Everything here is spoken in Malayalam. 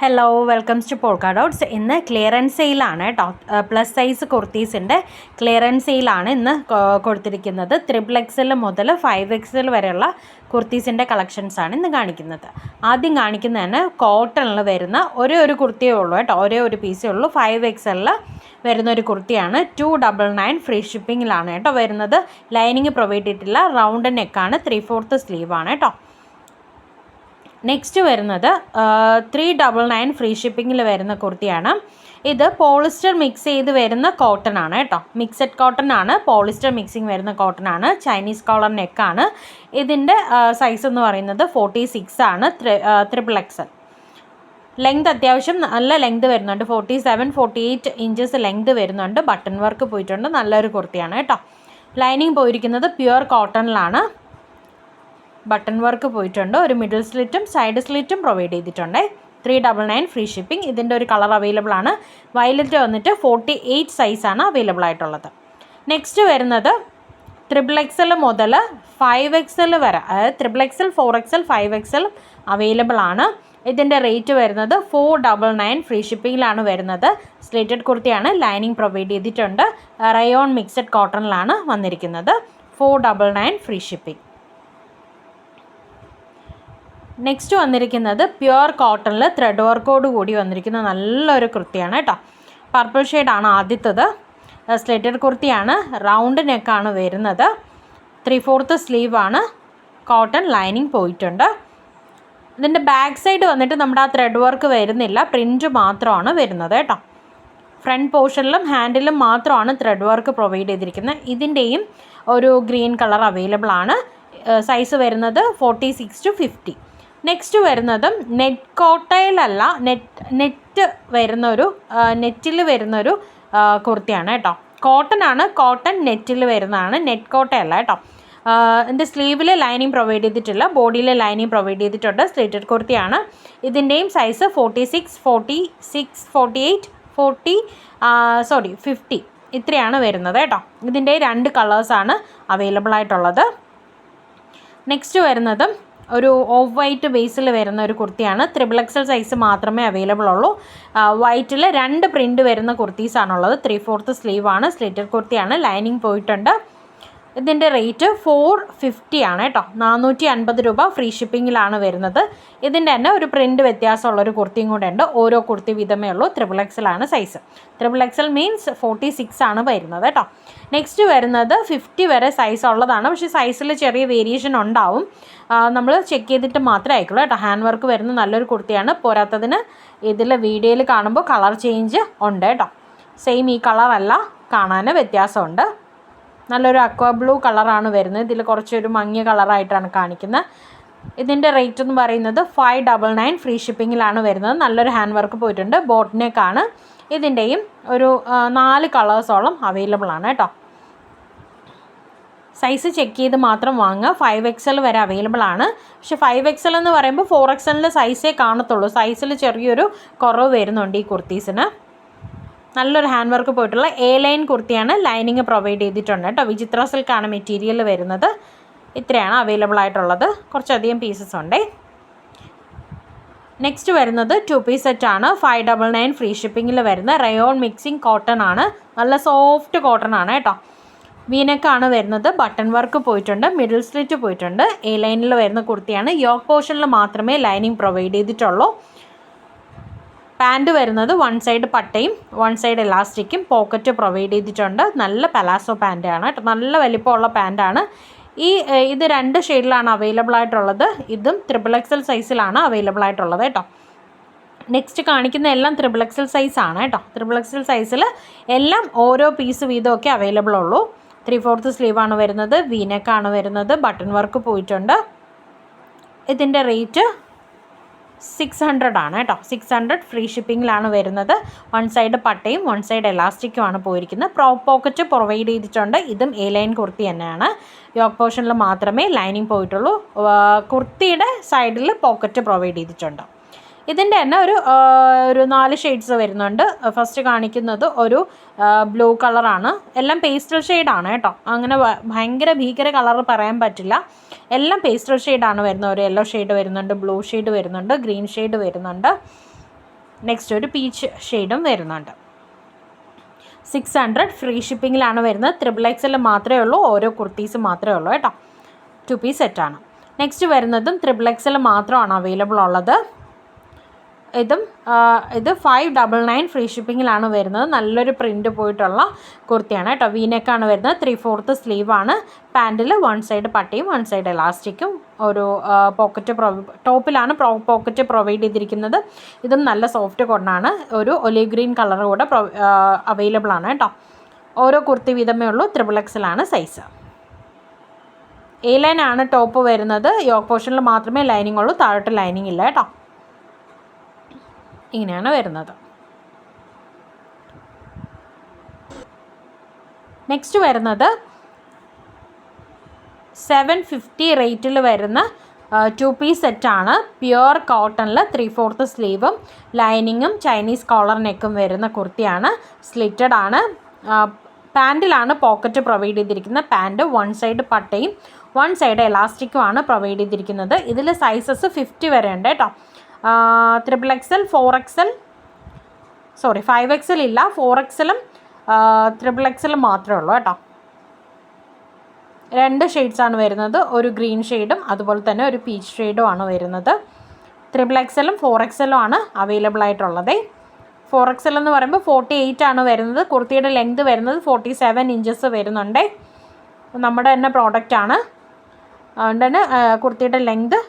Hello welcomes to polka dots. ഇന്ന് ക്ലിയറൻസ് സെയിലാണ് കേട്ടോ. പ്ലസ് സൈസ് കുർത്തീസിൻ്റെ ക്ലിയറൻസ് സെയിലാണ് ഇന്ന് കൊടുത്തിരിക്കുന്നത്. 3XL മുതൽ 5XL വരെയുള്ള കുർത്തീസിൻ്റെ കളക്ഷൻസാണ് ഇന്ന് കാണിക്കുന്നത്. ആദ്യം കാണിക്കുന്നതിന് കോട്ടണിൽ വരുന്ന ഒരു കുർത്തിയേ ഉള്ളൂ കേട്ടോ, ഒരു പീസേ ഉള്ളൂ. 5XL വരുന്നൊരു കുർത്തിയാണ്. 299 ഫ്രീ ഷിപ്പിങ്ങിലാണ് കേട്ടോ വരുന്നത്. ലൈനിങ് പ്രൊവൈഡ് ചെയ്തിട്ടില്ല. റൗണ്ട് നെക്കാണ്, 3/4 സ്ലീവാണ് കേട്ടോ. നെക്സ്റ്റ് വരുന്നത് 399 ഫ്രീ ഷിപ്പിങ്ങിൽ വരുന്ന കുർത്തിയാണ്. ഇത് പോളിസ്റ്റർ മിക്സ് ചെയ്ത് വരുന്ന കോട്ടൺ ആണ് കേട്ടോ. മിക്സഡ് കോട്ടൺ ആണ്, പോളിസ്റ്റർ മിക്സിങ് വരുന്ന കോട്ടൺ ആണ്. ചൈനീസ് കോളർ നെക്കാണ്. ഇതിൻ്റെ സൈസ് എന്ന് പറയുന്നത് 46 ആണ്. XXL ലെങ്ത് അത്യാവശ്യം നല്ല ലെങ്ത് വരുന്നുണ്ട്. 47-48 ഇഞ്ചസ് ലെങ്ത് വരുന്നുണ്ട്. ബട്ടൺ വർക്ക് പോയിട്ടുണ്ട്. നല്ലൊരു കുർത്തിയാണ് കേട്ടോ. ലൈനിങ് പോയിരിക്കുന്നത് പ്യുവർ കോട്ടണിലാണ്. ബട്ടൺ വർക്ക് പോയിട്ടുണ്ട്. ഒരു മിഡിൽ സ്ലിറ്റും സൈഡ് സ്ലിറ്റും പ്രൊവൈഡ് ചെയ്തിട്ടുണ്ട്. 399 ഫ്രീ ഷിപ്പിംഗ്. ഇതിൻ്റെ ഒരു കളർ അവൈലബിൾ ആണ്. വയലറ്റ് വന്നിട്ട് 48 സൈസാണ് അവൈലബിൾ ആയിട്ടുള്ളത്. നെക്സ്റ്റ് വരുന്നത് XXL മുതൽ 5XL വരെ, അതായത് XXL, 4XL, 5XL അവൈലബിൾ ആണ്. ഇതിൻ്റെ റേറ്റ് വരുന്നത് 499 ഫ്രീ ഷിപ്പിങ്ങിലാണ് വരുന്നത്. സ്ലിറ്റഡ് കുർത്തിയാണ്. ലൈനിങ് പ്രൊവൈഡ് ചെയ്തിട്ടുണ്ട്. റയോൺ മിക്സഡ് കോട്ടണിലാണ് വന്നിരിക്കുന്നത്. 499 ഫ്രീ ഷിപ്പിംഗ്. നെക്സ്റ്റ് വന്നിരിക്കുന്നത് പ്യുവർ കോട്ടണിൽ ത്രെഡ് വർക്കോട് കൂടി വന്നിരിക്കുന്ന നല്ലൊരു കുർത്തിയാണ് കേട്ടോ. പർപ്പിൾ ഷെയ്ഡാണ് ആദ്യത്തത്. സ്ലിറ്റഡ് കുർത്തിയാണ്. റൗണ്ട് നെക്കാണ് വരുന്നത്. 3/4 സ്ലീവാണ്. കോട്ടൺ ലൈനിങ് പോയിട്ടുണ്ട്. ഇതിൻ്റെ ബാക്ക് സൈഡ് വന്നിട്ട് നമ്മുടെ ആ ത്രെഡ് വർക്ക് വരുന്നില്ല, പ്രിൻറ്റ് മാത്രമാണ് വരുന്നത് കേട്ടോ. ഫ്രണ്ട് പോർഷനിലും ഹാൻഡിലും മാത്രമാണ് ത്രെഡ് വർക്ക് പ്രൊവൈഡ് ചെയ്തിരിക്കുന്നത്. ഇതിൻ്റെയും ഒരു ഗ്രീൻ കളർ അവൈലബിൾ ആണ്. സൈസ് വരുന്നത് 46-50. നെക്സ്റ്റ് വരുന്നതും നെറ്റ് കോട്ടയിലല്ല, നെറ്റിൽ വരുന്നൊരു കുർത്തിയാണ് കേട്ടോ. കോട്ടൺ ആണ്. കോട്ടൺ നെറ്റിൽ വരുന്നതാണ്. നെറ്റ് കോട്ടയല്ല കേട്ടോ. ഇതിൻ്റെ സ്ലീവിൽ ലൈനിങ് പ്രൊവൈഡ് ചെയ്തിട്ടില്ല. ബോഡിയിൽ ലൈനിങ് പ്രൊവൈഡ് ചെയ്തിട്ടുണ്ട്. സ്ലിറ്റഡ് കുർത്തിയാണ്. ഇതിൻ്റെയും സൈസ് 50 ഇത്രയാണ് വരുന്നത് കേട്ടോ. ഇതിൻ്റെ 2 കളേഴ്സാണ് അവൈലബിൾ ആയിട്ടുള്ളത്. നെക്സ്റ്റ് വരുന്നതും ഒരു ഓഫ് വൈറ്റ് ബേസിൽ വരുന്ന ഒരു കുർത്തിയാണ്. XXL സൈസ് മാത്രമേ അവൈലബിൾ ഉള്ളൂ. വൈറ്റിൽ 2 പ്രിൻറ്റ് വരുന്ന കുർത്തീസാണുള്ളത്. 3/4 സ്ലീവാണ്. സ്ലിറ്റഡ് കുർത്തിയാണ്. ലൈനിങ് പോയിട്ടുണ്ട്. ഇതിൻ്റെ റേറ്റ് 450 ആണ് കേട്ടോ. 450 രൂപ ഫ്രീ ഷിപ്പിങ്ങിലാണ് വരുന്നത്. ഇതിൻ്റെ തന്നെ ഒരു പ്രിൻറ്റ് വ്യത്യാസമുള്ളൊരു കുർത്തിയും കൂടെ ഉണ്ട്. ഓരോ കുർത്തി വീതമേ ഉള്ളൂ. XXL ആണ് സൈസ്. XXL മീൻസ് 46 ആണ് വരുന്നത് കേട്ടോ. നെക്സ്റ്റ് വരുന്നത് 50 വരെ സൈസ് ഉള്ളതാണ്. പക്ഷേ സൈസിൽ ചെറിയ വേരിയേഷൻ ഉണ്ടാവും. നമ്മൾ ചെക്ക് ചെയ്തിട്ട് മാത്രമേ അയക്കുള്ളൂ കേട്ടോ. ഹാൻഡ് വർക്ക് വരുന്ന നല്ലൊരു കുർത്തിയാണ്. പോരാത്തതിന് ഇതിൽ വീഡിയോയിൽ കാണുമ്പോൾ കളർ ചേഞ്ച് ഉണ്ട് കേട്ടോ. സെയിം ഈ കളറല്ല, കാണാൻ വ്യത്യാസമുണ്ട്. നല്ലൊരു അക്വാ ബ്ലൂ കളറാണ് വരുന്നത്. ഇതിൽ കുറച്ചൊരു മങ്ങിയ കളറായിട്ടാണ് കാണിക്കുന്നത്. ഇതിൻ്റെ റേറ്റ് എന്ന് പറയുന്നത് 599 ഫ്രീ ഷിപ്പിങ്ങിലാണ് വരുന്നത്. നല്ലൊരു ഹാൻഡ് വർക്ക് പോയിട്ടുണ്ട്. ബോട്ടിനേക്കാണ്. ഇതിൻ്റെയും ഒരു 4 കളേഴ്സോളം അവൈലബിൾ ആണ് കേട്ടോ. സൈസ് ചെക്ക് ചെയ്ത് മാത്രം വാങ്ങുക. 5XL വരെ അവൈലബിൾ ആണ്. പക്ഷേ 5XL എന്ന് പറയുമ്പോൾ 4XLൻ്റെ സൈസേ കാണത്തുള്ളൂ. സൈസിൽ ചെറിയൊരു കുറവ് വരുന്നുണ്ട് ഈ കുർത്തീസിന്. നല്ലൊരു ഹാൻഡ് വർക്ക് പോയിട്ടുള്ള ലൈൻ കുർത്തിയാണ്. ലൈനിങ് പ്രൊവൈഡ് ചെയ്തിട്ടുണ്ട് കേട്ടോ. വിചിത്ര സിൽക്കാണ് മെറ്റീരിയൽ വരുന്നത്. ഇത്രയാണ് അവൈലബിൾ ആയിട്ടുള്ളത്. കുറച്ചധികം പീസസ് ഉണ്ട്. നെക്സ്റ്റ് വരുന്നത് 2 പീസ് സെറ്റാണ്. 599 ഫ്രീ ഷിപ്പിങ്ങിൽ വരുന്ന റയോൺ മിക്സിങ് കോട്ടൺ ആണ്. നല്ല സോഫ്റ്റ് കോട്ടൺ ആണ് കേട്ടോ. വീനക്കാണ് വരുന്നത്. ബട്ടൺ വർക്ക് പോയിട്ടുണ്ട്. മിഡിൽ സ്ലിറ്റ് പോയിട്ടുണ്ട്. ലൈനിൽ വരുന്ന കുർത്തിയാണ്. യോക്ക് പോർഷനിൽ മാത്രമേ ലൈനിങ് പ്രൊവൈഡ് ചെയ്തിട്ടുള്ളൂ. പാൻറ്റ് വരുന്നത് 1 സൈഡ് പട്ടയും 1 സൈഡ് എലാസ്റ്റിക്കും പോക്കറ്റ് പ്രൊവൈഡ് ചെയ്തിട്ടുണ്ട്. നല്ല പലാസോ പാൻറ്റാണ് കേട്ടോ. നല്ല വലിപ്പമുള്ള പാൻറ്റാണ്. ഇത് 2 ഷെയ്ഡിലാണ് അവൈലബിൾ ആയിട്ടുള്ളത്. ഇതും XXL സൈസിലാണ് അവൈലബിൾ ആയിട്ടുള്ളത് കേട്ടോ. നെക്സ്റ്റ് കാണിക്കുന്ന എല്ലാം XXL സൈസാണ് കേട്ടോ. XXL സൈസിൽ എല്ലാം ഓരോ പീസ് വീതമൊക്കെ അവൈലബിൾ ഉള്ളൂ. 3/4 സ്ലീവാണ് വരുന്നത്. വീനക്കാണ് വരുന്നത്. ബട്ടൺ വർക്ക് പോയിട്ടുണ്ട്. ഇതിൻ്റെ റേറ്റ് 600 ആണ് കേട്ടോ. 600 ഫ്രീ ഷിപ്പിങ്ങിലാണ് വരുന്നത്. 1 സൈഡ് പട്ടയും 1 സൈഡ് എലാസ്റ്റിക്കുമാണ് പോയിരിക്കുന്നത്. പോക്കറ്റ് പ്രൊവൈഡ് ചെയ്തിട്ടുണ്ട്. ഇതും ലൈൻ കുർത്തി തന്നെയാണ്. യോക്ക് പോർഷനിൽ മാത്രമേ ലൈനിങ് പോയിട്ടുള്ളൂ. കുർത്തിയുടെ സൈഡിൽ പോക്കറ്റ് പ്രൊവൈഡ് ചെയ്തിട്ടുണ്ട്. ഇതിൻ്റെ തന്നെ ഒരു 4 ഷെയ്ഡ്സ് വരുന്നുണ്ട്. ഫസ്റ്റ് കാണിക്കുന്നത് ഒരു ബ്ലൂ കളറാണ്. എല്ലാം പേസ്റ്റൽ ഷെയ്ഡാണ് കേട്ടോ. അങ്ങനെ ഭയങ്കര ഭീകര കളർ പറയാൻ പറ്റില്ല. എല്ലാം പേസ്റ്റൽ ഷെയ്ഡാണ് വരുന്നത്. ഒരു യെല്ലോ ഷെയ്ഡ് വരുന്നുണ്ട്, ബ്ലൂ ഷെയ്ഡ് വരുന്നുണ്ട്, ഗ്രീൻ ഷെയ്ഡ് വരുന്നുണ്ട്. നെക്സ്റ്റ് ഒരു പീച്ച് ഷെയ്ഡും വരുന്നുണ്ട്. 600 ഫ്രീ ഷിപ്പിങ്ങിലാണ് വരുന്നത്. XXL മാത്രമേ ഉള്ളൂ, ഓരോ കുർത്തീസ് മാത്രമേ ഉള്ളൂ കേട്ടോ. 2 പീസ് സെറ്റാണ്. നെക്സ്റ്റ് വരുന്നതും XXL മാത്രമാണ് അവൈലബിൾ ഉള്ളത്. ഇത് 599 ഫ്രീ ഷിപ്പിങ്ങിലാണ് വരുന്നത്. നല്ലൊരു പ്രിൻറ്റ് പോയിട്ടുള്ള കുർത്തിയാണ് കേട്ടോ. വീനെക്കാണ് വരുന്നത്. 3/4 സ്ലീവാണ്. പാൻറ്റിൽ 1 സൈഡ് പട്ടിയും 1 സൈഡ് എലാസ്റ്റിക്കും, ഒരു പോക്കറ്റ് ടോപ്പിലാണ് പോക്കറ്റ് പ്രൊവൈഡ് ചെയ്തിരിക്കുന്നത്. ഇതും നല്ല സോഫ്റ്റ് കോട്ടനാണ്. ഒരു ഒലിവ് ഗ്രീൻ കളർ കൂടെ അവൈലബിൾ ആണ് കേട്ടോ. ഓരോ കുർത്തി വീതമേ ഉള്ളൂ. XXL ആണ് സൈസ്. A-ലൈൻ ആണ് ടോപ്പ് വരുന്നത്. യോക്ക് പോർഷനിൽ മാത്രമേ ലൈനിങ് ഉള്ളൂ, താഴോട്ട് ലൈനിങ് ഇല്ല കേട്ടോ. ഇങ്ങനെയാണ് വരുന്നത്. നെക്സ്റ്റ് വരുന്നത് 750 റേറ്റിൽ വരുന്ന 2 പീസ് സെറ്റാണ്. പ്യുവർ കോട്ടണിൽ 3/4 സ്ലീവും ലൈനിങ്ങും ചൈനീസ് കോളർ നെക്കും വരുന്ന കുർത്തിയാണ്. സ്ലിറ്റഡ് ആണ്. പാൻറ്റിലാണ് പോക്കറ്റ് പ്രൊവൈഡ് ചെയ്തിരിക്കുന്നത്. പാൻറ്റ് 1 സൈഡ് പട്ടയും 1 സൈഡ് എലാസ്റ്റിക്കുമാണ് പ്രൊവൈഡ് ചെയ്തിരിക്കുന്നത്. ഇതിൽ സൈസസ് 50 വരെ ഉണ്ട് കേട്ടോ. XXL 4XL 5XL ഇല്ല, 4XLും XXL മാത്രമേ ഉള്ളൂ കേട്ടോ. 2 ഷെയ്ഡ്സാണ് വരുന്നത്. ഒരു ഗ്രീൻ ഷെയ്ഡും അതുപോലെ തന്നെ ഒരു പീച്ച് ഷെയ്ഡും ആണ് വരുന്നത്. XXLും 4XLും ആണ് അവൈലബിൾ ആയിട്ടുള്ളത്. 4XL എന്ന് പറയുമ്പോൾ 48 ആണ് വരുന്നത്. കുർത്തിയുടെ ലെങ്ത് വരുന്നത് 47 ഇഞ്ചസ് വരുന്നുണ്ട്. നമ്മുടെ തന്നെ പ്രോഡക്റ്റാണ്. അതുകൊണ്ട് തന്നെ കുർത്തിയുടെ ലെങ്ത്